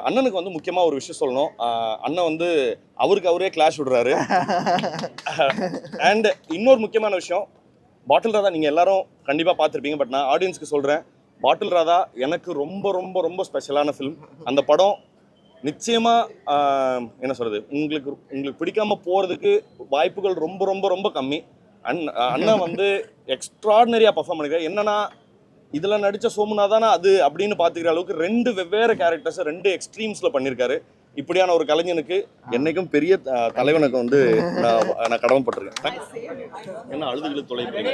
அண்ணனுக்கு வந்து முக்கியமாக ஒரு விஷயம் சொல்லணும். அண்ணன் வந்து அவருக்கு அவரே கிளாஷ் விடுறாரு. அண்ட் இன்னொரு முக்கியமான விஷயம், பாட்டில் ராதா நீங்கள் எல்லாரும் கண்டிப்பாக பார்த்துருப்பீங்க. பட் நான் ஆடியன்ஸ்க்கு சொல்கிறேன், பாட்டில் ராதா எனக்கு ரொம்ப ரொம்ப ரொம்ப ஸ்பெஷலான ஃபிலிம். அந்த படம் நிச்சயமாக என்ன சொல்கிறது, உங்களுக்கு பிடிக்காமல் போகிறதுக்கு வாய்ப்புகள் ரொம்ப ரொம்ப ரொம்ப கம்மி. அண்ணன் வந்து எக்ஸ்ட்ராடினரியாக பர்ஃபார்ம் பண்ணிருக்காரு. என்னன்னா, இதில் நடித்த சோமுனாதானா அது அப்படின்னு பார்த்துக்கிற அளவுக்கு 2 வெவ்வேறு கேரக்டர்ஸை 2 எக்ஸ்ட்ரீம்ஸில் பண்ணியிருக்காரு. இப்படியான ஒரு கலைஞனுக்கு என்னைக்கும் பெரிய தலைவனுக்கு வந்து நான் கடமைப்பட்டிருக்கேன். என்ன அழுதுகளுக்கு தொலைப்பீங்க?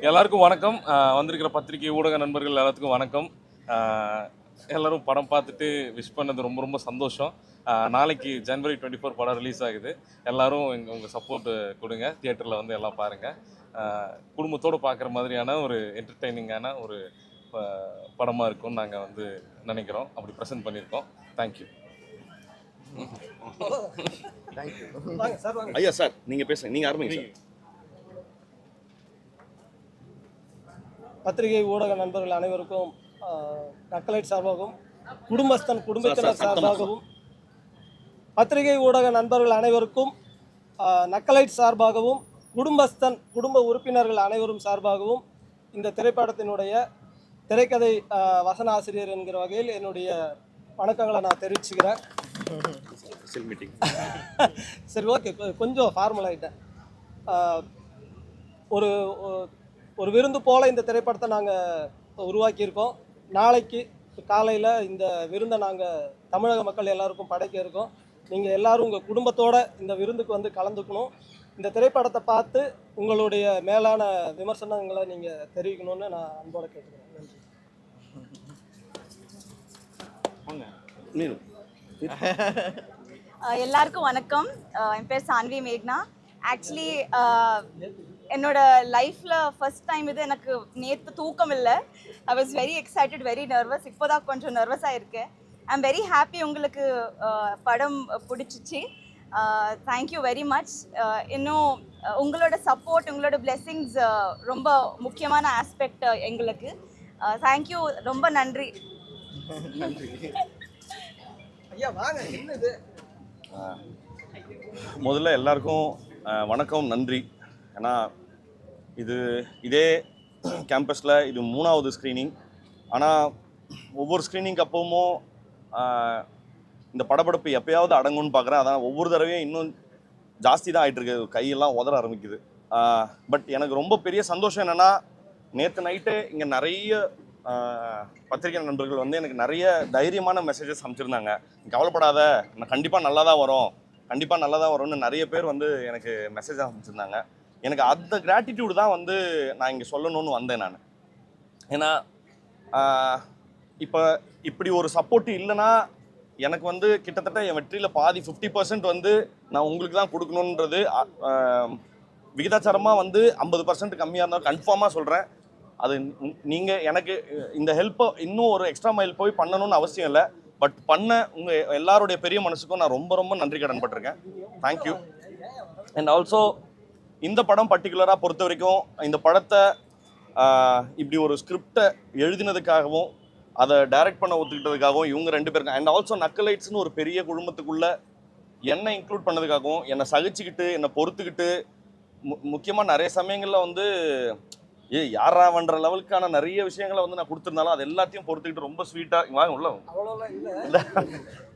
எல்லாருக்கும் வணக்கம். வந்திருக்கிற பத்திரிகை ஊடக நண்பர்கள் எல்லாத்துக்கும் வணக்கம். எல்லோரும் படம் பார்த்துட்டு விஷ் பண்ணது ரொம்ப ரொம்ப சந்தோஷம். நாளைக்கு January 24 படம் ரிலீஸ் ஆகுது. எல்லோரும் உங்கள் சப்போர்ட்டு கொடுங்க. தியேட்டரில் வந்து எல்லாம் பாருங்கள். குடும்பத்தோடு பார்க்குற மாதிரியான ஒரு என்டர்டெய்னிங்கான ஒரு படமாக இருக்கும்னு நாங்கள் வந்து நினைக்கிறோம். அப்படி ப்ரெசென்ட் பண்ணியிருக்கோம். தேங்க்யூ. ஐயா சார், நீங்கள் பேசுங்க, நீங்கள் ஆரம்பிங்க சார். பத்திரிகை ஊடக நண்பர்கள் அனைவருக்கும் நக்கலைட் சார்பாகவும் குடும்பத்தினர் சார்பாகவும் பத்திரிகை ஊடக நண்பர்கள் அனைவருக்கும் நக்கலைட் சார்பாகவும் குடும்ப உறுப்பினர்கள் அனைவரும் சார்பாகவும் இந்த திரைப்படத்தினுடைய திரைக்கதை வசன ஆசிரியர் என்கிற வகையில் என்னுடைய வணக்கங்களை நான் தெரிவிச்சுக்கிறேன். சரி, ஓகே, கொஞ்சம் ஃபார்மல் ஆகிட்டேன். ஒரு விருந்து போல் இந்த திரைப்படத்தை நாங்கள் உருவாக்கியிருக்கோம். நாளைக்கு காலையில் இந்த விருந்தை நாங்கள் தமிழக மக்கள் எல்லாருக்கும் படைக்க இருக்கோம். நீங்கள் எல்லோரும் உங்கள் குடும்பத்தோடு இந்த விருந்துக்கு வந்து கலந்துக்கணும். இந்த திரைப்படத்தை பார்த்து உங்களுடைய மேலான விமர்சனங்களை நீங்கள் தெரிவிக்கணும்னு நான் அன்போடு கேட்டுக்கிறேன். நன்றி. எல்லாருக்கும் வணக்கம். என் பேர் சான்வி மேக்னா. ஆக்சுவலி என்னோட லைஃப்பில் ஃபர்ஸ்ட் டைம் இது. எனக்கு நேற்று தூக்கம் இல்லை. I was very excited, very nervous. இப்போ தான் கொஞ்சம் நர்வஸாக இருக்கேன். I am very happy. உங்களுக்கு படம் பிடிச்சிச்சு. Thank you very much. இன்னும் உங்களோட சப்போர்ட், உங்களோட பிளெஸ்ஸிங்ஸ் ரொம்ப முக்கியமான ஆஸ்பெக்ட் எங்களுக்கு. தேங்க்யூ, ரொம்ப நன்றி. முதல்ல எல்லாருக்கும் வணக்கம், நன்றி. ஏன்னா இதே கேம்பஸில் இது 3வது ஸ்க்ரீனிங். ஆனால் ஒவ்வொரு ஸ்க்ரீனிங்க்கு அப்பவும் இந்த படப்படப்பு எப்போயாவது அடங்கும்னு பார்க்குறேன். அதான் ஒவ்வொரு தடவையும் இன்னும் ஜாஸ்தி தான் ஆகிட்டுருக்கு. கையெல்லாம் உதற ஆரம்பிக்குது. பட் எனக்கு ரொம்ப பெரிய சந்தோஷம் என்னென்னா, நேற்று நைட்டு இங்கே நிறைய பத்திரிகை நண்பர்கள் வந்து எனக்கு நிறைய தைரியமான மெசேஜஸ் அனுப்பிச்சிருந்தாங்க. கவலைப்படாத, நான் கண்டிப்பாக நல்லா தான் வரும்னு நிறைய பேர் வந்து எனக்கு மெசேஜ் அனுப்பிச்சிருந்தாங்க. எனக்கு அந்த கிராட்டிடியூடு தான் வந்து நான் இங்கே சொல்லணும்னு வந்தேன் நான். ஏன்னா இப்போ இப்படி ஒரு சப்போர்ட் இல்லைன்னா எனக்கு வந்து கிட்டத்தட்ட என் வெற்றியில் பாதி 50% வந்து நான் உங்களுக்கு தான் கொடுக்கணுன்றது விகிதாச்சாரமாக வந்து 50% கம்மியாக இருந்தால் கன்ஃபார்மாக சொல்கிறேன். அது நீங்கள் எனக்கு இந்த ஹெல்ப்பை இன்னும் ஒரு எக்ஸ்ட்ரா மைல் போய் பண்ணணும்னு அவசியம் இல்லை. பட் பண்ண உங்கள் எல்லாருடைய பெரிய மனசுக்கும் நான் ரொம்ப ரொம்ப நன்றி கடன் பட்டிருக்கேன். தேங்க்யூ. அண்ட் ஆல்சோ இந்த படம் பர்டிகுலராக பொறுத்த வரைக்கும், இந்த படத்தை இப்படி ஒரு ஸ்கிரிப்டை எழுதினதுக்காகவும் அதை டைரக்ட் பண்ண ஒத்துக்கிட்டதுக்காகவும் இவங்க 2 பேருக்கும், அண்ட் ஆல்சோ நக்கலைட்ஸ்னு ஒரு பெரிய குழுமத்துக்குள்ளே என்னை இன்க்ளூட் பண்ணதுக்காகவும், என்னை சகிச்சுக்கிட்டு என்னை பொறுத்துக்கிட்டு முக்கியமாக நிறைய சமயங்களில் வந்து யாராவன்ற லெவலுக்கான நிறைய விஷயங்களை வந்து நான் கொடுத்துருந்தாலும் அது எல்லாத்தையும் பொறுத்துக்கிட்டு ரொம்ப ஸ்வீட்டாக வாங்க உள்ள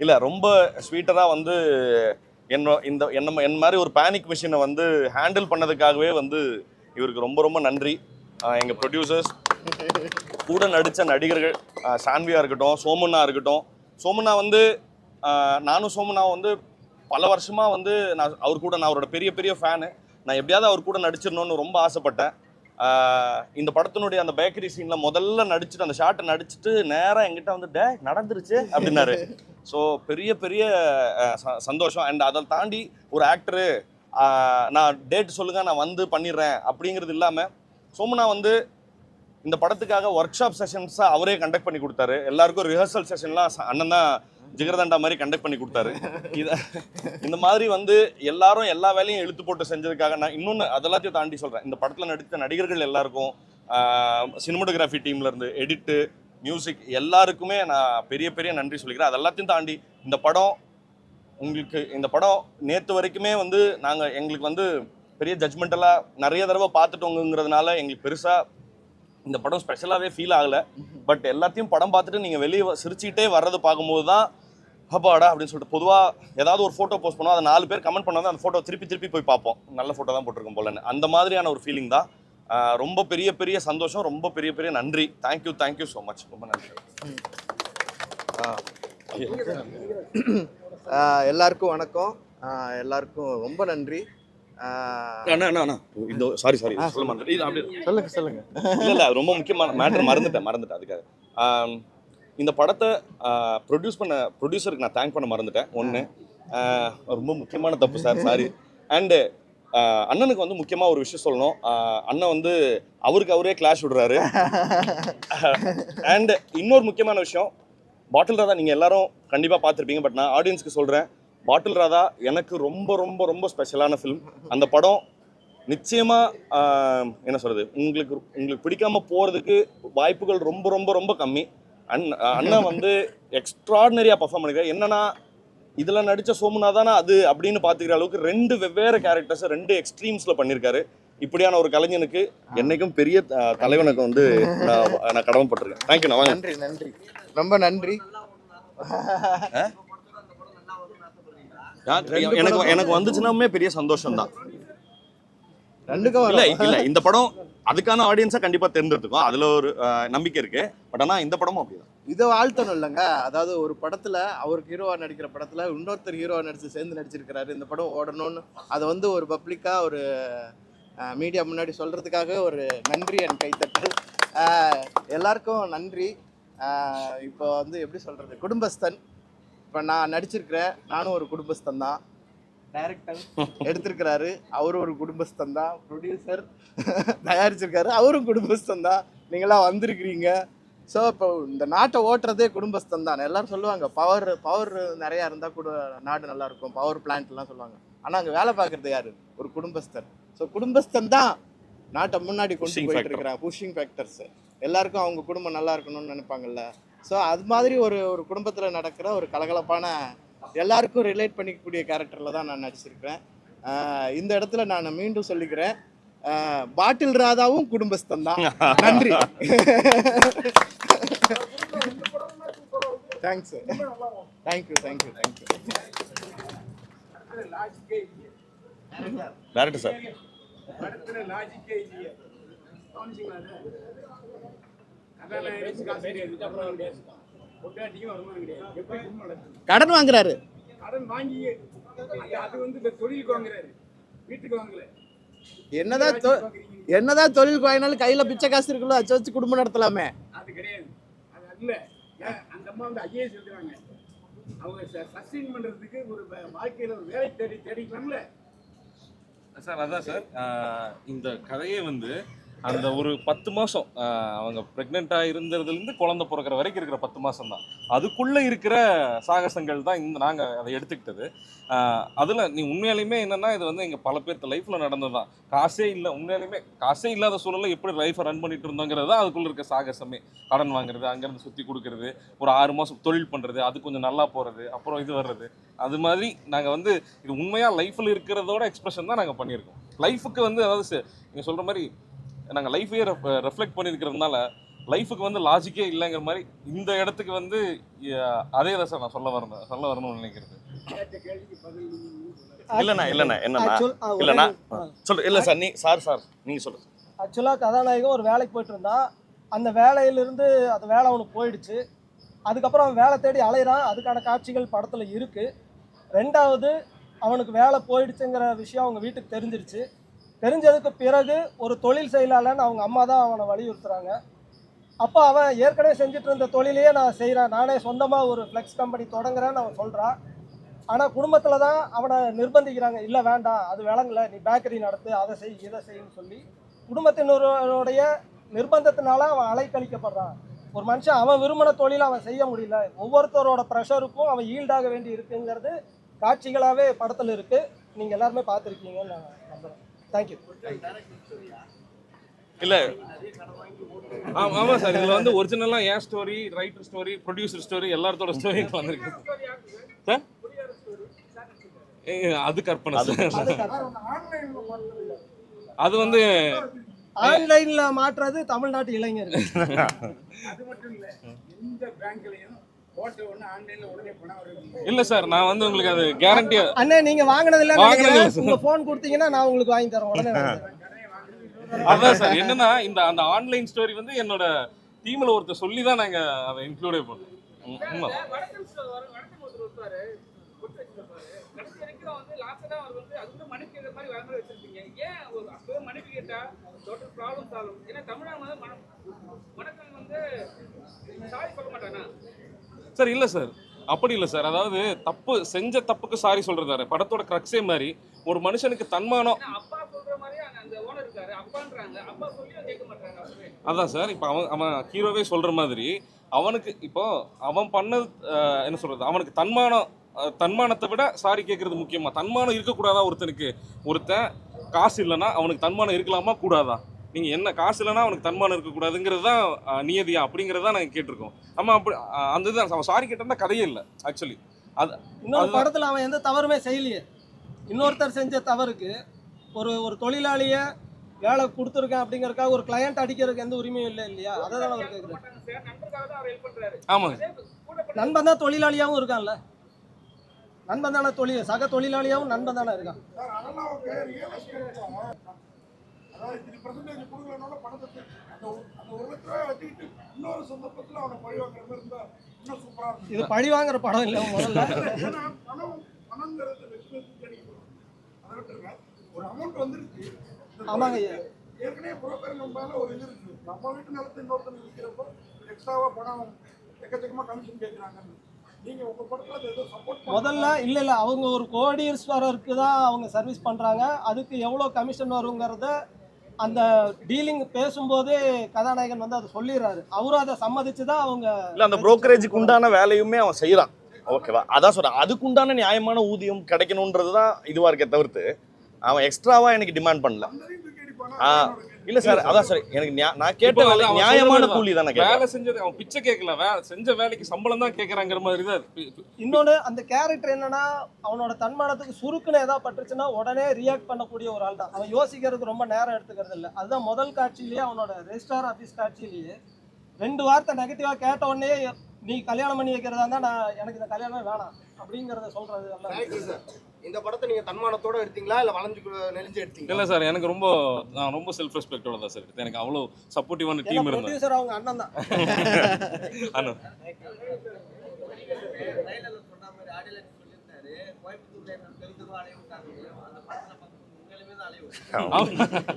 இல்லை ரொம்ப ஸ்வீட்டராக வந்து என் மாதிரி ஒரு பேனிக் மிஷினை வந்து ஹேண்டில் பண்ணதுக்காகவே வந்து இவருக்கு ரொம்ப ரொம்ப நன்றி. எங்கள் ப்ரொடியூசர்ஸ், கூட நடித்த நடிகர்கள், சான்வியா இருக்கட்டும், சோமுன்னா இருக்கட்டும். சோமுன்னா வந்து நானும் சோமுன்னா வந்து பல வருஷமாக வந்து நான் அவரோட பெரிய பெரிய ஃபேனு. நான் எப்படியாவது அவர் கூட நடிச்சிடணும்னு ரொம்ப ஆசைப்பட்டேன். இந்த படத்தினுடைய அந்த பேக்கரி சீனில் முதல்ல நடிச்சுட்டு அந்த ஷார்ட்டை நடிச்சுட்டு நேராக எங்கிட்ட வந்து நடந்துருச்சு அப்படின்னாரு. ஸோ பெரிய பெரிய சந்தோஷம். அண்ட் அதை தாண்டி ஒரு ஆக்டரு நான் டேட் சொல்லுங்கள் நான் வந்து பண்ணிடுறேன் அப்படிங்கிறது இல்லாமல், சோமுனா வந்து இந்த படத்துக்காக ஒர்க் ஷாப் செஷன்ஸை அவரே கண்டக்ட் பண்ணி கொடுத்தாரு. எல்லாருக்கும் ரிஹர்சல் செஷன்லாம் அண்ணன் தான் ஜிகர்தண்டா மாதிரி கண்டக்ட் பண்ணி கொடுத்தாரு. இந்த மாதிரி வந்து எல்லாரும் எல்லா வேலையும் இழுத்து போட்டு செஞ்சதுக்காக நான் இன்னொன்று அதெல்லாத்தையும் தாண்டி சொல்கிறேன். இந்த படத்தில் நடித்த நடிகர்கள் எல்லாருக்கும், சினிமோட்டோகிராஃபி டீம்லேருந்து எடிட்டு, மியூசிக் எல்லாருக்குமே நான் பெரிய பெரிய நன்றி சொல்லிக்கிறேன். அது எல்லாத்தையும் தாண்டி இந்த படம் நேற்று வரைக்குமே வந்து எங்களுக்கு வந்து பெரிய ஜட்ஜ்மெண்டெல்லாம் நிறைய தடவை பார்த்துட்டோங்கிறதுனால எங்களுக்கு பெருசாக இந்த படம் ஸ்பெஷலாகவே ஃபீல் ஆகலை. பட் எல்லாத்தையும் படம் பார்த்துட்டு நீங்கள் வெளியே சிரிச்சுக்கிட்டே வர்றது பார்க்கும்போது தான் அப்பாடா அப்படின்னு சொல்லிட்டு, பொதுவாக ஏதாவது ஒரு ஃபோட்டோ போஸ்ட் பண்ணுவோம், அதை 4 பேர் கமெண்ட் பண்ணால் அந்த ஃபோட்டோ திருப்பி போய் பார்ப்போம், நல்ல ஃபோட்டோ தான் போட்டிருக்கோம் போலன்னு. அந்த மாதிரியான ஒரு ஃபீலிங் தான். ரொம்ப பெரிய சந்தோஷம், ரொம்ப பெரிய நன்றி. Thank you so much. ரொம்ப நன்றி. எல்லாருக்கும் வணக்கம். எல்லாருக்கும் ரொம்ப நன்றி. சாரி சொல்ல மாட்டேன். சொல்லுங்க. இல்லை ரொம்ப முக்கியமான மேட்டர் மறந்துட்டேன் அதுக்காக. இந்த படத்தை ப்ரொடியூசருக்கு நான் தேங்க் பண்ண மறந்துட்டேன். ஒன்று ரொம்ப முக்கியமான தப்பு சார், சாரி. அண்டு அண்ணனுக்கு வந்து முக்கியமாக ஒரு விஷயம் சொல்லணும். அண்ணன் வந்து அவரே கிளாஷ் விடுறாரு. அண்ட் இன்னொரு முக்கியமான விஷயம், பாட்டில் ராதா நீங்கள் எல்லாரும் கண்டிப்பாக பார்த்துருப்பீங்க. பட் நான் ஆடியன்ஸ்க்கு சொல்கிறேன், பாட்டில் ராதா எனக்கு ரொம்ப ஸ்பெஷலான ஃபிலிம். அந்த படம் நிச்சயமாக என்ன சொல்கிறது, உங்களுக்கு பிடிக்காமல் போகிறதுக்கு வாய்ப்புகள் ரொம்ப கம்மி. அண்ணன் வந்து எக்ஸ்ட்ராடினரியாக பர்ஃபார்ம் பண்ணிருக்காரு. என்னன்னா, இதில் நடித்த சோமுனாதானா அது அப்படின்னு பார்த்துக்கிற அளவுக்கு 2 வெவ்வேறு கேரக்டர்ஸை 2 எக்ஸ்ட்ரீம்ஸில் பண்ணியிருக்காரு. இப்படியான ஒரு கலைஞனுக்கு என்னைக்கும் பெரிய தலைவனுக்கு வந்து நான் கடமைப்பட்டிருக்கேன். தேங்க்யூ. நன்றி, ரொம்ப நன்றி. எனக்கு வந்துச்சுன்னாமே பெரிய சந்தோஷம் தான். இல்ல இந்த படம் அதுக்கான ஆடியன்ஸை கண்டிப்பா தேர்ந்தெடுத்துக்கும், அதுல ஒரு நம்பிக்கை இருக்கு. பட் ஆனா இந்த படமும் அப்படிதான். இதை வாழ்த்தணும் இல்லைங்க. அதாவது ஒரு படத்துல அவருக்கு ஹீரோவா நடிக்கிற படத்துல இன்னொருத்தர் ஹீரோவா சேர்ந்து நடிச்சிருக்கிறாரு. இந்த படம் ஓடணும்னு அதை வந்து ஒரு பப்ளிக்கா ஒரு மீடியா முன்னாடி சொல்றதுக்காக ஒரு நன்றி அண்ட் கைத்தட்டல். எல்லாருக்கும் நன்றி. இப்போ வந்து எப்படி சொல்றது, குடும்பஸ்தன். இப்போ நான் நடிச்சிருக்கிறேன், நானும் ஒரு குடும்பஸ்தன் தான். டைரக்டர் எடுத்திருக்கிறாரு, அவரும் ஒரு குடும்பஸ்தன் தான். ப்ரொடியூசர் தயாரிச்சிருக்காரு, அவரும் குடும்பஸ்தன் தான். நீங்களாம் வந்திருக்கிறீங்க. ஸோ இப்போ இந்த நாட்டை ஓட்டுறதே குடும்பஸ்தன் தான். எல்லாரும் சொல்லுவாங்க பவர் நிறையா இருந்தால் கூட நாடு நல்லா இருக்கும், பவர் பிளான்ட்லாம் சொல்லுவாங்க. ஆனால் அங்கே வேலை பார்க்குறது யாரு? ஒரு குடும்பஸ்தன். ஸோ குடும்பஸ்தன் தான் நாட்டை முன்னாடி கொண்டு போயிட்டு இருக்கிறாங்க. Pushing factors. எல்லாருக்கும் அவங்க குடும்பம் நல்லா இருக்கணும்னு நினைப்பாங்கல்ல. ஸோ அது மாதிரி ஒரு குடும்பத்தில் நடக்கிற ஒரு கலகலப்பான, எல்லாருக்கும் ரிலேட் பண்ணிக்கக்கூடிய கேரக்டரில் தான் நான் நடிச்சிருக்கிறேன். இந்த இடத்துல நான் மீண்டும் சொல்லிக்கிறேன், பாட்டில் ராதாவும் குடும்பஸ்தன் தான். நன்றி. தேங்க்ஸ். தேங்க்யூ. டேரக்டர் சார், கடன் வாங்குறாரு. கடன் வாங்கி அது வந்து தொழிலுக்கு வாங்குறாரு, வீட்டுக்கு வாங்கல. என்னதான் தொழிலுக்கு வாங்கினாலும் கையில பிச்சை காசு இருக்குல்ல, அதை வச்சு குடும்பம் நடத்தலாமே. அது கிடையாது, அது இல்ல. அந்த அம்மா வந்து ஐஏஎஸ் எழுதுறாங்க, அவங்க சஸ்டெயின் பண்றதுக்கு ஒரு வாழ்க்கையில ஒரு வேலை தேடிக்கலாம்ல சார். அதான் சார், இந்த கதையே வந்து அந்த ஒரு 10 மாதம் அவங்க ப்ரெக்னெண்ட்டாக இருந்ததுலேருந்து குழந்தை பிறக்கிற வரைக்கும் இருக்கிற 10 மாதம் தான். அதுக்குள்ளே இருக்கிற சாகசங்கள் தான் நாங்கள் அதை எடுத்துக்கிட்டது. அதில் நீ உண்மையாலுமே என்னென்னா, இது வந்து எங்கள் பல பேர்த்து லைஃப்பில் நடந்தது தான். காசே இல்லை, உண்மையாலுமே காசே இல்லாத சூழலில் எப்படி லைஃப்பை ரன் பண்ணிட்டு இருந்தோங்கிறது தான் அதுக்குள்ளே இருக்க சாகசமே. கடன் வாங்குறது, அங்கேருந்து சுற்றி கொடுக்குறது, ஒரு 6 மாதம் தொழில் பண்ணுறது, அது கொஞ்சம் நல்லா போகிறது, அப்புறம் இது வர்றது. அது மாதிரி நாங்கள் வந்து இது உண்மையாக லைஃப்பில் இருக்கிறதோட எக்ஸ்பிரஷன் தான் நாங்கள் பண்ணியிருக்கோம். லைஃபுக்கு வந்து அதாவது நீங்கள் சொல்கிற மாதிரி நாங்கள் லைஃபையே ரெஃப்ளெக்ட் பண்ணியிருக்கிறதுனால லைஃபுக்கு வந்து லாஜிக்கே இல்லைங்கிற மாதிரி இந்த இடத்துக்கு வந்து அதே தான் சார் நான் சொல்ல வரணும்னு நினைக்கிறது. இல்லைண்ணா என்னன்னா சொல்லு. இல்லை சார் நீங்கள் சொல்லுங்கள். ஆக்சுவலாக கதாநாயகம் ஒரு வேலைக்கு போயிட்டு இருந்தா, அந்த வேலையிலிருந்து அந்த வேலை அவனுக்கு போயிடுச்சு. அதுக்கப்புறம் அவன் வேலை தேடி அலைகிறான். அதுக்கான காட்சிகள் படத்தில் இருக்குது. 2வது, அவனுக்கு வேலை போயிடுச்சுங்கிற விஷயம் அவங்க வீட்டுக்கு தெரிஞ்சிருச்சு. தெரிஞ்சதுக்கு பிறகு ஒரு தொழில் செய்யலான்னு அவங்க அம்மா தான் அவனை வலியுறுத்துறாங்க. அப்போ அவன் ஏற்கனவே செஞ்சுட்டு இருந்த தொழிலையே நான் செய்கிறேன், நானே சொந்தமாக ஒரு ஃப்ளெக்ஸ் கம்பெனி தொடங்குறேன்னு அவன் சொல்கிறான். ஆனால் குடும்பத்தில் தான் அவனை நிர்பந்திக்கிறாங்க, இல்லை வேண்டாம் அது விளங்கலை, நீ பேக்கரி நடத்து, அதை செய் இதை செய்யுன்னு சொல்லி குடும்பத்தினருடைய நிர்பந்தத்தினால அவன் அலைக்கழிக்கப்படுறான். ஒரு மனுஷன் அவன் விரும்பின தொழிலை அவன் செய்ய முடியல, ஒவ்வொருத்தரோட ப்ரெஷருக்கும் அவன் ஈல்டாக வேண்டி இருக்குங்கிறது காட்சிகளாகவே படத்தில் இருக்குது. நீங்கள் எல்லாருமே பார்த்துருக்கீங்கன்னு நான் நம்புகிறேன். தேங்க்யூ. இல்லை ஆமாம் சார், இதில் வந்து ஒரிஜினலாக ஏன் story, writer story, producer story, எல்லாத்தோட ஸ்டோரி வந்திருக்கு சார். அது கற்பனை சார். அது வந்து ஆன்லைன்ல மாற்றுறது தமிழ்நாட்டு இளைஞர்கள். அது மட்டும் இல்ல, எந்த பேங்க்லயும் போட்ட உடனே ஆன்லைன்ல உடனே பணம் வருது இல்ல சார், நான் வந்து உங்களுக்கு அது கேரண்டியா அண்ணே நீங்க வாங்குனது இல்ல, வாங்குனது இல்ல சார். உங்க போன் கொடுத்தீங்கன்னா நான் உங்களுக்கு வாங்கி தரேன் உடனே. அதான் சார், என்னன்னா இந்த அந்த ஆன்லைன் ஸ்டோரி வந்து என்னோட டீம்ல ஒருத்தர் சொல்லி தான் நாங்க அதை இன்க்ளூடே பண்ணோம். உண்மை. சார் இல்ல சார், அப்படி இல்லை சார். அதாவது தப்பு செஞ்ச தப்புக்கு சாரி சொல்றதாரு படத்தோட கிரக்ஸே மாதிரி. ஒரு மனுஷனுக்கு தன்மானம், அதான் சார். இப்போ அவன் ஹீரோவே சொல்ற மாதிரி அவனுக்கு இப்போ அவன் பண்ணது என்ன சொல்றது, அவனுக்கு தன்மானத்தை விட சாரி கேட்கறது முக்கியமா? தன்மானம் இருக்கக்கூடாதா ஒருத்தனுக்கு? ஒருத்தன் காசு இல்லைன்னா அவனுக்கு தன்மானம் இருக்கலாமா கூடாதா? நீங்க என்ன காசு இல்லைன்னா அவனுக்கு தன்மானம் இருக்கக்கூடாதுங்கிறது தான் நியதியா அப்படிங்கிறத நாங்கள் கேட்டிருக்கோம். ஆமா, அப்படி அந்த இதுதான் அவன் சாரி கேட்டா கதையே இல்லை ஆக்சுவலி. அது இன்னொரு படத்துல அவன் எந்த தவறுமே செய்யலையே. இன்னொருத்தர் செஞ்ச தவறுக்கு ஒரு தொழிலாளிய வேலை கொடுத்துருக்கேன் அப்படிங்கறதுக்காக ஒரு கிளையண்ட் அடிக்கிறதுக்கு எந்த உரிமையும் இல்லை இல்லையா? அதை தான் அவர் கேட்குறாரு. ஆமாங்க, நண்பன் தான் தொழிலாளியாகவும் இருக்கான்ல, நண்பன் தானே சக தொழிலாளியாகவும் நண்பன் தானே இருக்கான். அதாவது 3% கொடுக்கலனால பணத்தை அந்த 1 லட்ச ரூபாய் வச்சுக்கிட்டு இன்னொரு சந்தர்ப்பத்தில் அவனை பழி வாங்குற மாதிரி இருந்தா இன்னும் சூப்பரா இருக்கும். இது பழி வாங்குற படம் இல்லை முதல்ல. ஏன்னா பணங்கிறது கிடைக்கும். அதை விட்டுருங்க, ஒரு அமௌண்ட் வந்துருச்சு. ஆமாங்க, ஏற்கனவே புறப்பேர் நம்பால ஒரு இது இருக்கு. நம்ம வீட்டு நிலத்தை இன்னொருத்தனுக்கு விற்கிறப்போ எக்ஸ்ட்ராவா பணம் எக்கச்சக்கமா கமிஷன் கேட்குறாங்கன்னு நீங்க உங்க படத்துல அது ஏதோ சப்போர்ட் முதல்ல இல்லை அவங்க ஒரு கோடீஸ்வரருக்கு தான் அவங்க சர்வீஸ் பண்றாங்க. அதுக்கு எவ்வளோ கமிஷன் வருங்கிறத அந்த டீலிங் பேசும்போதே கதாநாயகன் வந்து அதை சொல்லிடுறாரு. அவரும் அதை சம்மதிச்சு தான் அவங்க இல்லை அந்த புரோக்கரேஜுக்கு உண்டான வேலையுமே அவன் செய்கிறான். ஓகேவா? அதான் சொல்கிறேன், அதுக்குண்டான நியாயமான ஊதியம் கிடைக்கணுன்றது தான் இதுவாக இருக்க தவிர்த்து அவன் எக்ஸ்ட்ராவாக எனக்கு டிமாண்ட் பண்ணல. இல்ல சார், அதான் சார் எனக்கு நான் கேட்ட வேலை நியாயமான கூலி தானே. வேலை செஞ்சது அவன் பிச்சை கேட்கல, செஞ்ச வேலைக்கு சம்பளம் தான் கேட்கறாங்கிற மாதிரி தான். இன்னொன்று அந்த கேரக்டர் என்னன்னா அவனோட தன்மானத்துக்கு சுருக்குன்னு ஏதாவது பட்டுருச்சுன்னா உடனே ரியாக்ட் பண்ணக்கூடிய ஒரு ஆள் தான். அவன் யோசிக்கிறதுக்கு ரொம்ப நேரம் எடுத்துக்கிறது இல்லை. அதுதான் முதல் காட்சியிலேயே அவனோட ரெஜிஸ்ட்ரார் ஆஃபீஸ் காட்சியிலேயே 2 வார்த்தை நெகட்டிவாக கேட்ட உடனே நீ கல்யாணம் பண்ணி வைக்கிறதா இருந்தா எனக்கு இந்த கல்யாணமே வேணாம் அப்படிங்கிறத சொல்றது. இந்த படத்தை நீங்க தன்மானத்தோட எடுத்தீங்களா இல்ல வளைஞ்சு நெளிஞ்சு எடுத்தீங்களா? இல்ல சார், எனக்கு நான் ரொம்ப செல்ஃப் ரெஸ்பெக்டோட தான் சார் எடுத்தேன். எனக்கு அவ்வளோ சப்போர்ட்டிவான டீம் இருந்தாங்க. ப்ரொடியூசர் அவங்க அண்ணன் தான். அண்ணன்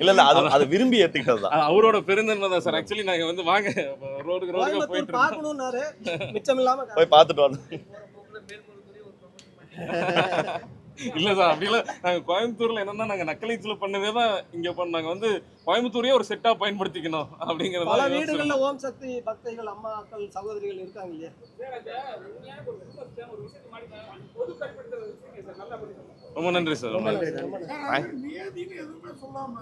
இல்ல அது விரும்பி ஏத்துக்கிட்டது தான். அவரோட பெருந்தன்மை தான் சார். ஆக்சுவலி நாங்க வந்து வாங்க ரோடுக்கு போயிட்டு பார்க்கணும்னாரு, மிச்சம் இல்லாம போய் பார்த்துட்டு வந்தோம். இல்ல சார், அப்படி இல்ல. நாங்க கோயம்புத்தூர்ல என்னன்னா நாங்க நக்கலைட்ஸ்ல பண்ணதே தான் இங்க பண்ணாங்க. வந்து கோயம்புத்தூரையே ஒரு செட்டா பயன்படுத்திக்கணும் அப்படிங்கறது. பல வீடுகள்ல ஓம் சக்தி பக்தைகள் அம்மாக்கள் சகோதரிகள் இருக்காங்க இல்லையா? ரொம்ப நன்றி சார், ரொம்ப நன்றி. நியதின்னு எதுவுமே சொல்லாம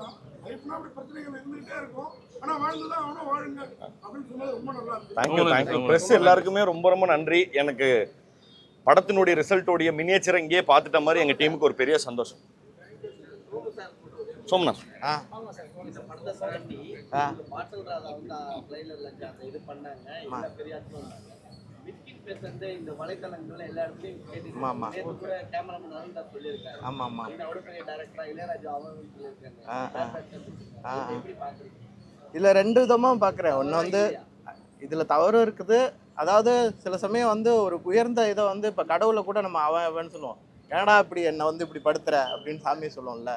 லைஃப்னா அப்படி பிரச்சனைகள் இருந்துகிட்டே இருக்கும். ஆனா வாழ்ந்துதான் அவனும் வாழுங்க அப்படின்னு சொன்னது ரொம்ப நல்லா இருக்கு. தேங்க்யூ. பிரஸ் எல்லாருக்குமே ரொம்ப ரொம்ப நன்றி. எனக்கு படத்தினுடைய ரிசல்ட்டோடைய மினியேச்சரை இங்கேயே பார்த்துட்ட மாதிரி எங்கள் டீமுக்கு ஒரு பெரிய சந்தோஷம். சோம்நாத் இந்த வலைத்தளங்கள்ல எல்லா இடத்துலயும் இல்ல 2 விதமா பாக்குறேன். ஒண்ணு வந்து இதுல தவறு இருக்குது. அதாவது சில சமயம் வந்து ஒரு உயர்ந்த இதை வந்து இப்போ கடவுளை கூட நம்ம அவன் சொல்லுவோம், ஏன்னா இப்படி என்னை வந்து இப்படி படுத்துற அப்படின்னு சாமியை சொல்லுவோம்ல.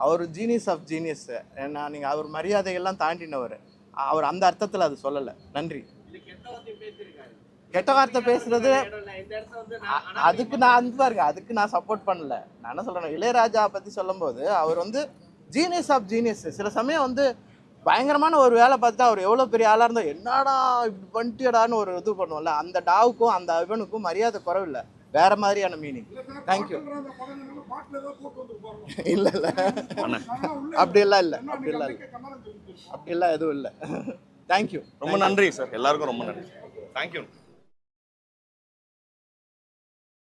அவர் ஜீனியஸ் ஆஃப் ஜீனியஸ். ஏன்னா நீங்கள் அவர் மரியாதைகள்லாம் தாண்டினவர். அவர் அந்த அர்த்தத்தில் அது சொல்லலை. நன்றி. கெட்ட வார்த்தை பேசுறது அதுக்கு நான் வந்து பாருங்க, அதுக்கு நான் சப்போர்ட் பண்ணல. நான் என்ன சொல்றேன், இளையராஜா பற்றி சொல்லும் போது அவர் வந்து ஜீனியஸ் ஆஃப் ஜீனியஸ். சில சமயம் வந்து பயங்கரமான ஒரு வேலை பார்த்துட்டு அவர் எவ்வளோ பெரிய ஆளாக இருந்தால் என்னடா இப்படி பண்ணிட்டியடான்னு ஒரு இது பண்ணுவோம்ல, அந்த டாவுக்கும் அந்த இவனுக்கும் மரியாதை குறவில்லை, வேற மாதிரியான மீனிங். தேங்க்யூ. இல்லை இல்லை அப்படியெல்லாம் இல்லை, அப்படியெல்லாம் இல்லை, அப்படியெல்லாம் எதுவும் இல்லை. தேங்க்யூ. ரொம்ப நன்றி சார், எல்லாருக்கும் ரொம்ப நன்றி. தேங்க்யூ.